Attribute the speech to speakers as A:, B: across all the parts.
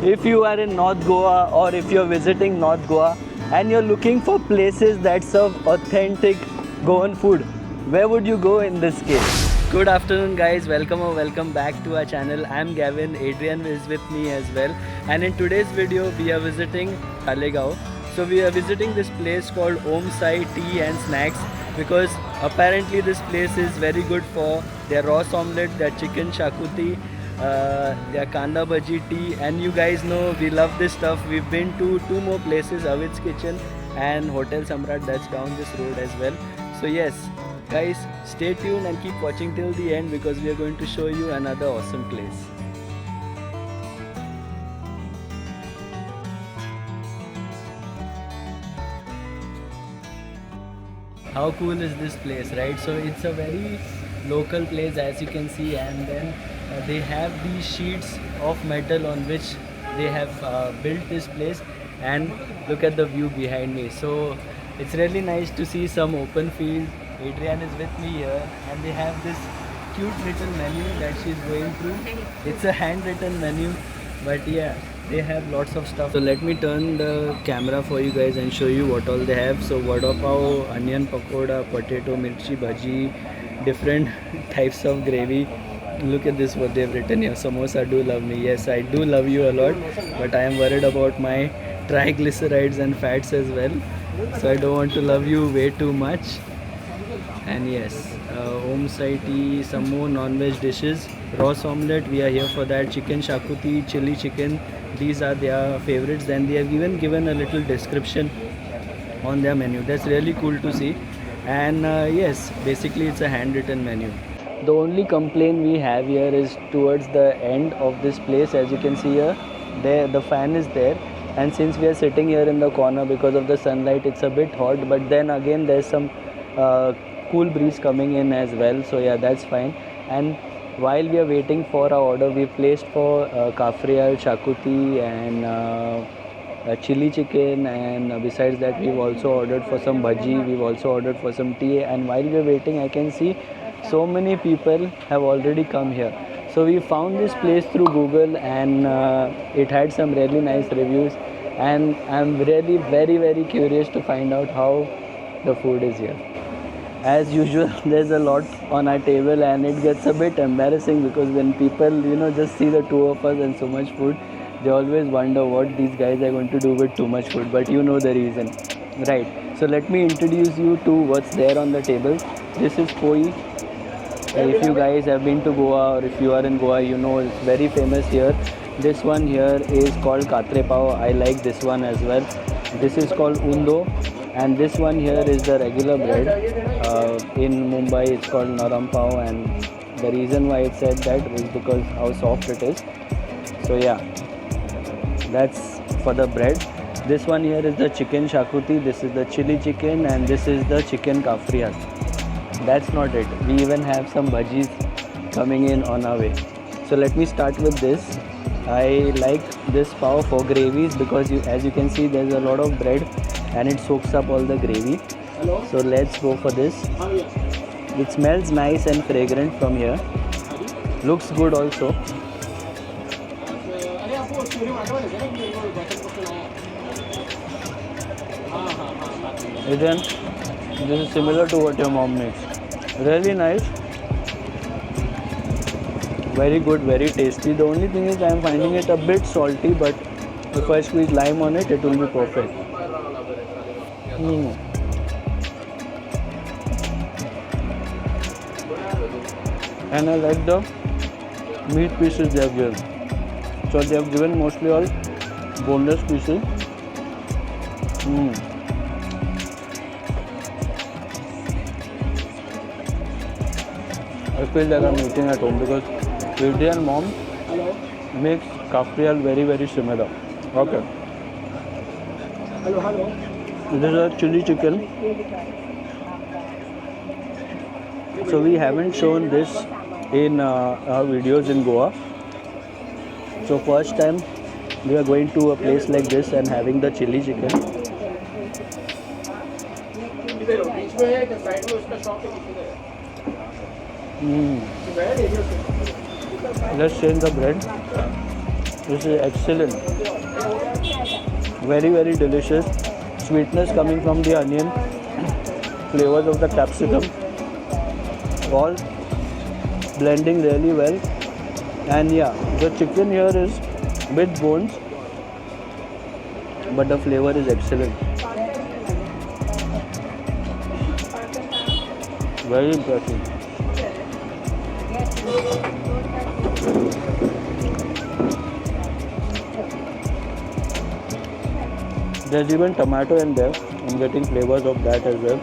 A: if you are in North Goa or if you're visiting North Goa and you're looking for places that serve authentic Goan food, where would you go in this case? Good afternoon guys, welcome back to our channel. I'm Gavin, Adrian is with me as well, and in today's video we are visiting Talegaon. So we are visiting this place called Om Sai Tea and Snacks because apparently this place is very good for their Ross omelette, their chicken shakuti, their kanda bhaji tea, and you guys know we love this stuff. We've been to two more places, Avid's Kitchen and Hotel Samrat, that's down this road as well. So yes guys, stay tuned and keep watching till the end because we are going to show you another awesome place. How cool is this place, right? So it's a very local place as you can see, and then they have these sheets of metal on which they have built this place, and look at the view behind me. So it's really nice to see some open field. Adrian is with me here and they have this cute little menu that she's going through. It's a handwritten menu, but yeah, they have lots of stuff. So let me turn the camera for you guys and show you what all they have. So vada pav, onion pakoda, potato mirchi bhaji, different types of gravy. Look at this, what they've written here. Samosa, do love me. Yes, I do love you a lot, but I am worried about my triglycerides and fats as well. So I don't want to love you way too much. And yes, Om Sai Tea, some more non-veg dishes. Ross omelette, we are here for that. Chicken shakuti, chili chicken, these are their favorites. Then they have even given a little description on their menu. That's really cool to see. And yes, basically it's a handwritten menu. The only complaint we have here is towards the end of this place. As you can see here, there the fan is there, and since we are sitting here in the corner because of the sunlight, it's a bit hot, but then again there's some cool breeze coming in as well, so yeah, that's fine. And while we are waiting for our order, we placed for kafrial, shakuti and chili chicken, and besides that we've also ordered for some bhaji, we've also ordered for some tea. And while we are waiting, I can see so many people have already come here. So we found this place through Google, and it had some really nice reviews, and I'm really very curious to find out how the food is here. As usual, there's a lot on our table and it gets a bit embarrassing because when people, just see the two of us and so much food, they always wonder what these guys are going to do with too much food, but you know the reason, right? So let me introduce you to what's there on the table. This is poi. If you guys have been to Goa or if you are in Goa, you know it's very famous here. This one here is called katre pav. I like this one as well. This is called undo. And this one here is the regular bread. In Mumbai it's called naram pav, and the reason why it said that is because how soft it is. So yeah, that's for the bread. This one here is the chicken shakuti, this is the chili chicken, and this is the chicken kafriya. That's not it, we even have some bhajis coming in on our way. So let me start with this. I like this pav for gravies because as you can see there's a lot of bread and it soaks up all the gravy. So let's go for this. It smells nice and fragrant from here. Looks good also. Again, this is similar to what your mom makes. Really nice. Very good, very tasty. The only thing is I am finding it a bit salty, but if I squeeze lime on it, it will be perfect. And I like the meat pieces they have given. So they have given mostly all boneless pieces. I feel like I'm eating at home because Adrian mom makes kafrial very similar. Okay. This is a chili chicken. So we haven't shown this in our videos in Goa. So first time we are going to a place like this and having the chili chicken. Let's change the bread. This is excellent. Very, very delicious. Sweetness coming from the onion, flavors of the capsicum, all blending really well. And yeah, the chicken here is with bones, but the flavor is excellent. Very impressive. There's even tomato in there. I'm getting flavors of that as well.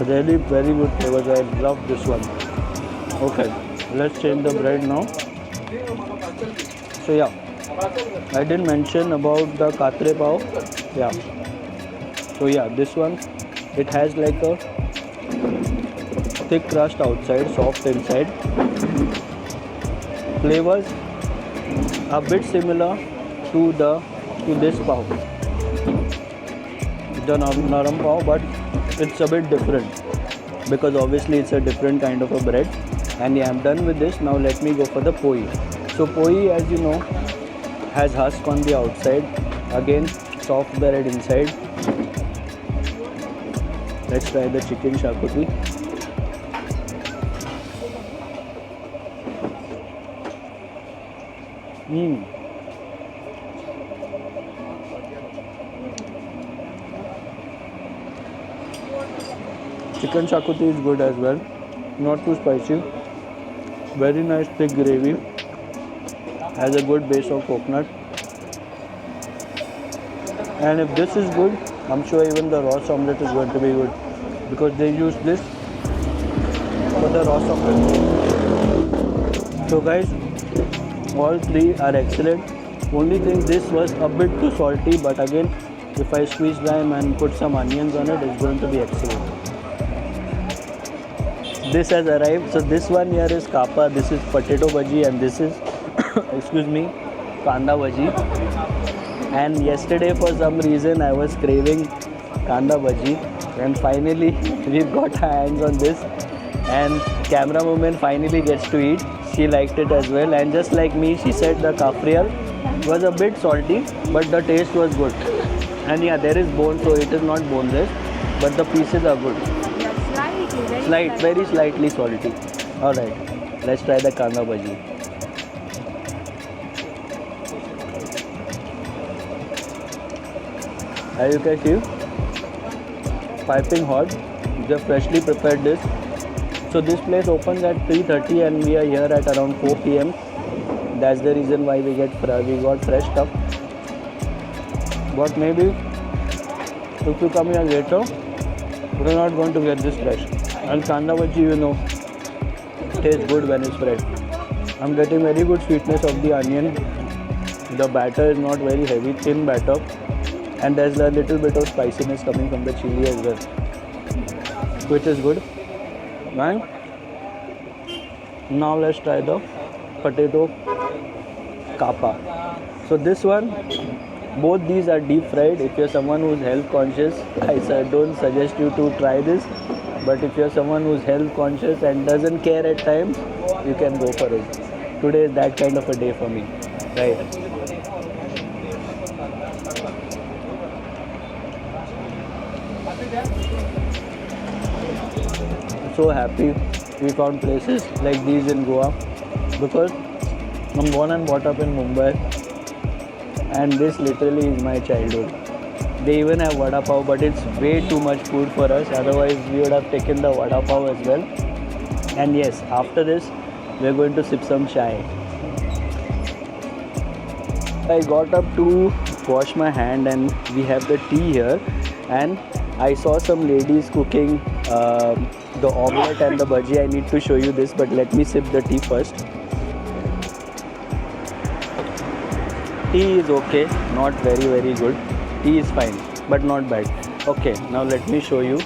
A: Really very good flavors. I love this one. Okay, let's change the bread now. So yeah, I didn't mention about the katre pav. Yeah. So yeah, this one, it has like a thick crust outside, soft inside. Flavors a bit similar to this pav, the naram pav, but it's a bit different because obviously it's a different kind of a bread. And yeah, I'm done with this. Now let me go for the poi. So poi, as you know, has husk on the outside. Again, soft bread inside. Let's try the chicken shakuti. Chicken shakuti is good as well. Not too spicy. Very nice thick gravy. Has a good base of coconut. And if this is good, I'm sure even the raw omelette is going to be good, because they use this for the raw omelette. So guys, all three are excellent. Only thing, this was a bit too salty, but again, if I squeeze lime and put some onions on it, it's going to be excellent. This has arrived. So this one here is kapa, this is potato bhaji, and this is excuse me, kanda bhaji. And yesterday for some reason I was craving kanda bhaji, and finally we've got our hands on this, and camera woman finally gets to eat. She liked it as well, and just like me, she said the kafrial was a bit salty, but the taste was good. And yeah, there is bone, so it is not boneless, but the pieces are good. Very slightly salty. Alright, let's try the kanda bhaji. As you can see, piping hot. Just freshly prepared this. So this place opens at 3:30 and we are here at around 4 p.m. That's the reason why we got fresh stuff. But maybe if you come here later, you're not going to get this fresh. And kanda bhaji, you know, tastes good when it's fresh. I'm getting very good sweetness of the onion. The batter is not very heavy, thin batter. And there's a little bit of spiciness coming from the chili as well, which is good. And now let's try the potato kapa. So this one, both these are deep fried. If you're someone who's health conscious, I don't suggest you to try this. But if you're someone who's health conscious and doesn't care at times, you can go for it. Today is that kind of a day for me, right? So happy we found places like these in Goa, because I'm born and brought up in Mumbai, and this literally is my childhood. They even have vada pav, but it's way too much food for us. Otherwise, we would have taken the vada pav as well. And yes, after this, we're going to sip some chai. I got up to wash my hand, and we have the tea here. And I saw some ladies cooking the omelette and the bhaji. I need to show you this, but let me sip the tea first. Tea is okay, not very good. Tea is fine, but not bad. Okay, now let me show you.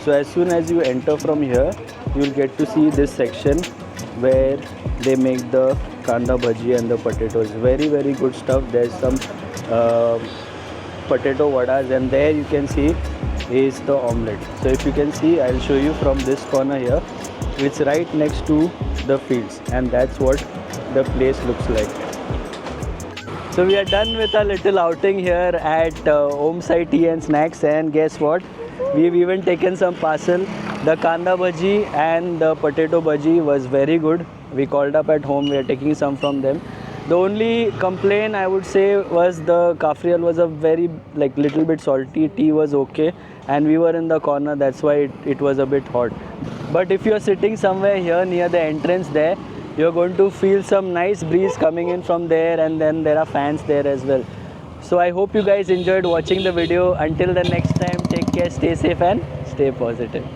A: So as soon as you enter from here, you will get to see this section where they make the kanda bhaji and the potatoes. Very good stuff. There's some potato vadas, and there you can see is the omelette. So if you can see, I'll show you from this corner here. It's right next to the fields, and that's what the place looks like. So we are done with a little outing here at Om Sai Tea and Snacks, and guess what? We've even taken some parcel. The kanda bhaji and the potato bhaji was very good. We called up at home. We are taking some from them. The only complaint I would say was the kafrial was a very little bit salty. Tea was okay, and we were in the corner. That's why it was a bit hot. But if you are sitting somewhere here near the entrance there, you're going to feel some nice breeze coming in from there, and then there are fans there as well. So I hope you guys enjoyed watching the video. Until the next time, take care, stay safe and stay positive.